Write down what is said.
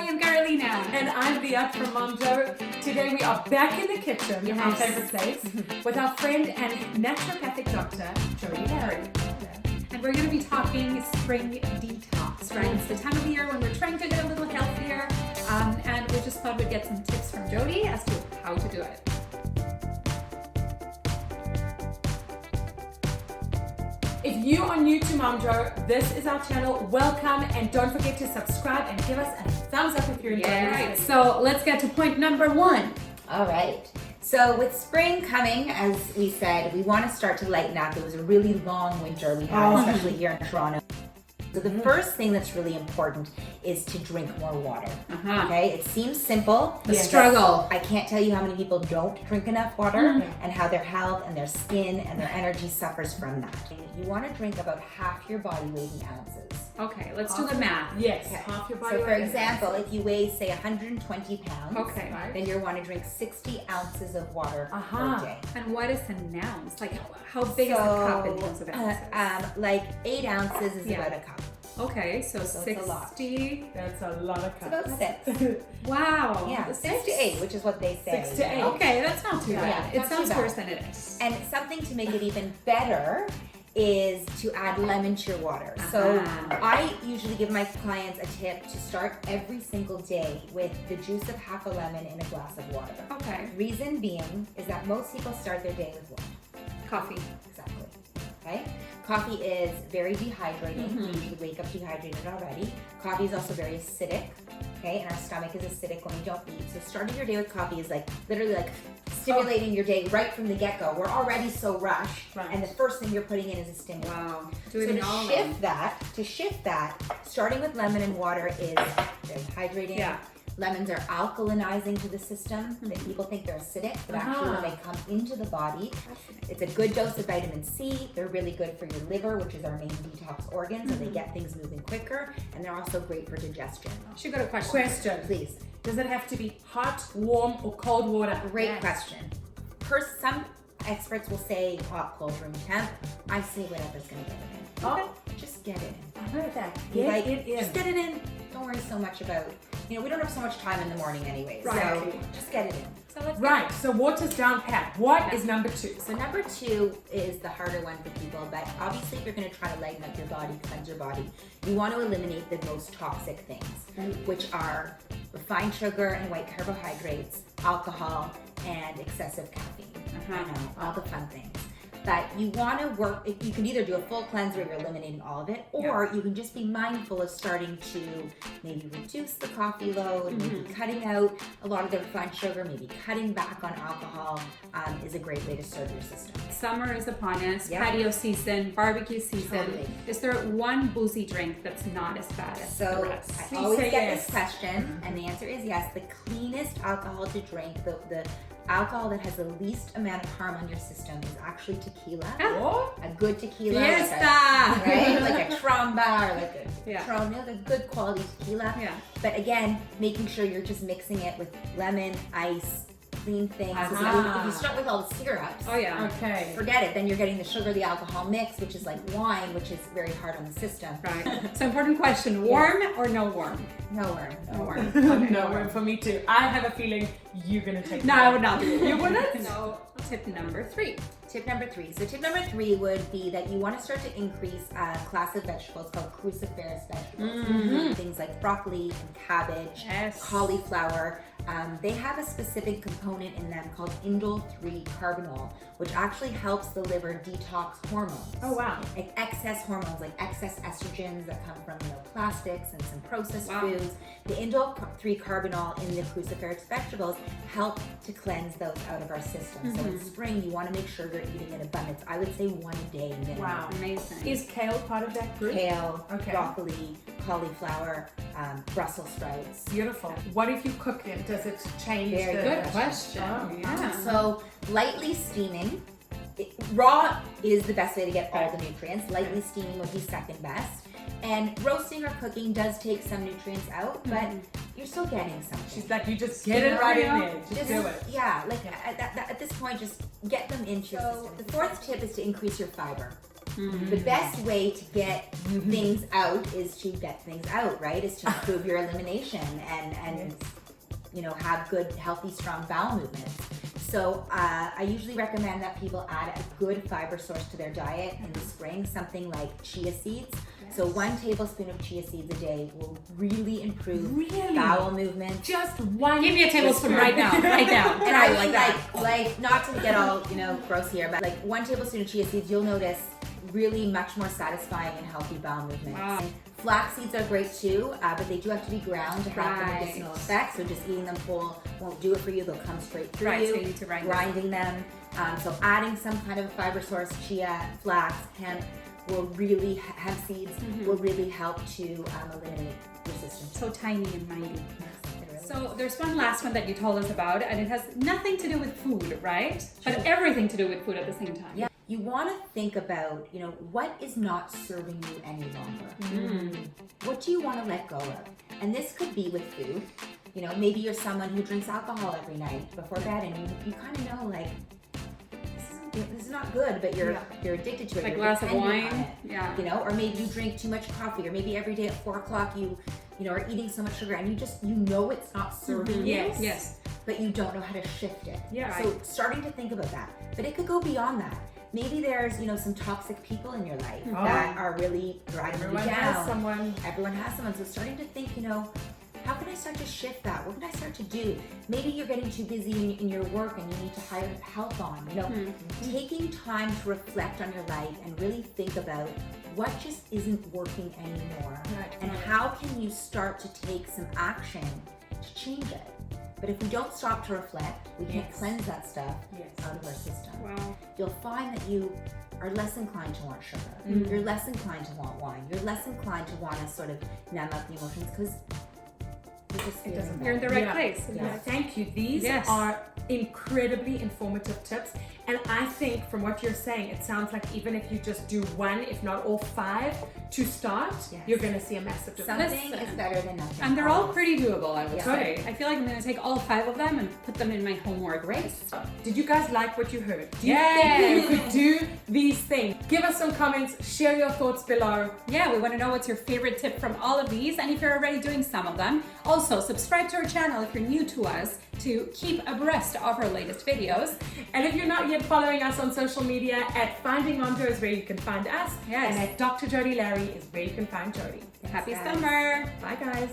I'm Carolina. And I'm Leah from Momjo. Today we are back in the kitchen, our favorite place, with our friend and naturopathic doctor, Jodi Larry. And we're going to be talking spring detox, right? It's the time of year when we're trying to get a little healthier. And we just thought we'd get some tips from Jodi as to how to do it. If you are new to Momjo, this is our channel. Welcome, and don't forget to subscribe and give us a thumbs up if you're enjoying this. Right, so let's get to point number 1. All right. So with spring coming, as we said, we want to start to lighten up. It was a really long winter we had, especially here in Toronto. So the first thing that's really important is to drink more water. Okay, it seems simple. The struggle. I can't tell you how many people don't drink enough water and how their health and their skin and their energy suffers from that. You want to drink about half your body weight in ounces. Okay, let's do the math. Yes, Okay. half your body So for weight. example, if you weigh, say, 120 pounds, Okay. then you want to drink 60 ounces of water per day. And what is an ounce? Like, how big is a cup in terms of ounces? Like 8 ounces is about a cup. Okay, so it's a lot. 60. That's a lot of It's cups. about 6. Wow. Yeah, 6 to 8, which is what they say. 6 to 8. Okay, that's not too bad. Yeah, It not too sounds bad. worse than it is. And something to make it even better is to add lemon to your water. So I usually give my clients a tip to start every single day with the juice of half a lemon in a glass of water. Okay. Reason being is that most people start their day with what? Coffee. Exactly. Okay? Coffee is very dehydrating. You usually wake up dehydrated already. Coffee is also very acidic. Okay, and our stomach is acidic when we don't eat. So starting your day with coffee is like literally like stimulating your day right from the get-go. We're already so rushed, and the first thing you're putting in is a stimulant. Wow. So to shift that, starting with lemon and water is very hydrating. Yeah. Lemons are alkalinizing to the system. People think they're acidic, but actually when they come into the body, it's a good dose of vitamin C. They're really good for your liver, which is our main detox organ, so they get things moving quicker, and they're also great for digestion. Should go to question. Question. Please. Does it have to be hot, warm, or cold water? Great question. Some experts will say hot, cold, room temp. I say whatever's going to get it in. Oh, Just get it in. I heard that. You Get like, it in. Just get it in. Don't worry so much about, we don't have so much time in the morning anyway. Right. So just get it in. So let's Right, so water's down pat. What is number 2? So number 2 is the harder one for people, but obviously if you're going to try to lighten up your body, cleanse your body, you want to eliminate the most toxic things, which are refined sugar and white carbohydrates, alcohol, and excessive caffeine. I know, all the fun things. But you want to work, you can either do a full cleanse where you're eliminating all of it, or you can just be mindful of starting to maybe reduce the coffee load, maybe cutting out a lot of the refined sugar, maybe cutting back on alcohol is a great way to serve your system. Summer is upon us, Yeah. patio season, barbecue season. Totally. Is there one boozy drink that's not as bad as the So rest? I Please always say get yes. this question, and the answer is yes. The cleanest alcohol to drink, the alcohol that has the least amount of harm on your system is actually tequila. Oh, A good tequila, Fiesta! right? Like a Tromba or like a Yeah. Patron, a good quality tequila. Yeah. But again, making sure you're just mixing it with lemon, ice, clean things. So if you start with all the syrups, Oh yeah. okay. forget it. Then you're getting the sugar, the alcohol mix, which is like wine, which is very hard on the system. Right. So important question: warm or no warm? No worm. No warm. No, room for me too. I have a feeling you're going to take No, it. I would not do it. You wouldn't? So tip number 3. Tip number 3. So tip number 3 would be that you want to start to increase a class of vegetables called cruciferous vegetables. Things like broccoli and cabbage, Yes. cauliflower. They have a specific component in them called indole-3 carbinol, which actually helps the liver detox hormones. Oh, wow. Like excess hormones, like excess estrogens that come from plastics and some processed Wow. foods. The indole-3 carbinol in the cruciferous vegetables help to cleanse those out of our system. So in spring, you want to make sure you're eating in abundance. I would say 1 a day minimum. Wow. Amazing. Is kale part of that group? Kale, Okay. broccoli, cauliflower, Brussels sprouts. Beautiful. What if you cook it? Does it change? Very the good question. Oh, Yeah. So lightly steaming. Raw is the best way to get all the nutrients. Lightly steaming would be second best. And roasting or cooking does take some nutrients out, but you're still getting something. She's like, you just get it right in there. Just do it. Yeah, like at this point, just get them into your system. The 4th tip is to increase your fiber. The best way to get things out is to get things out, right? Is to improve your elimination and you know, have good, healthy, strong bowel movements. So I usually recommend that people add a good fiber source to their diet in the spring, something like chia seeds. So 1 tablespoon of chia seeds a day will really improve bowel movement. Just one. Give me a tablespoon right now. Right now. And I mean, like not to get all, you know, gross here, but like 1 tablespoon of chia seeds, you'll notice really much more satisfying and healthy bowel movements. Wow. And flax seeds are great too, but they do have to be ground to have the medicinal effect. So just eating them whole won't do it for you. They'll come straight through you. So you need to grinding them. So adding some kind of a fiber source, chia, flax, hemp, will really, hemp seeds will really help to eliminate resistance. So tiny and mighty. So there's one last one that you told us about, and it has nothing to do with food, right? Sure. But everything to do with food at the same time. Yeah. You want to think about, you know, what is not serving you any longer? What do you want to let go of? And this could be with food. You know, maybe you're someone who drinks alcohol every night before bed, and you kind of know, like, this is not good, but you're addicted to it. Like a you're glass of dependent wine. on it, Yeah. You know, or maybe you drink too much coffee, or maybe every day at 4 o'clock you know, are eating so much sugar, and you know it's not serving you. Yes. But you don't know how to shift it. Yeah. So starting to think about that. But it could go beyond that. Maybe there's, you know, some toxic people in your life that are really driving you down. Everyone has someone. Everyone has someone. So starting to think, you know, how can I start to shift that? What can I start to do? Maybe you're getting too busy in your work and you need to hire help on. You know, taking time to reflect on your life and really think about what just isn't working anymore. And how can you start to take some action to change it? But if we don't stop to reflect, we can't cleanse that stuff out of our system. Wow. You'll find that you are less inclined to want sugar. You're less inclined to want wine. You're less inclined to want to sort of numb out the emotions because You're in the right place. Yeah. Thank you. These are incredibly informative tips. And I think from what you're saying, it sounds like even if you just do 1, if not all 5 to start, you're going to see a massive difference. Something is better than nothing. And they're all pretty doable, I would say. Totally. I feel like I'm going to take all 5 of them and put them in my homework. Great. Did you guys like what you heard? Do you think you could do these things? Give us some comments, share your thoughts below. Yeah, we want to know what's your favorite tip from all of these, and if you're already doing some of them. Also, subscribe to our channel if you're new to us to keep abreast of our latest videos. And if you're not yet following us on social media, at Finding Momjo is where you can find us. Yes. And at Dr. Jodi Larry is where you can find Jodi. Happy summer! Bye guys.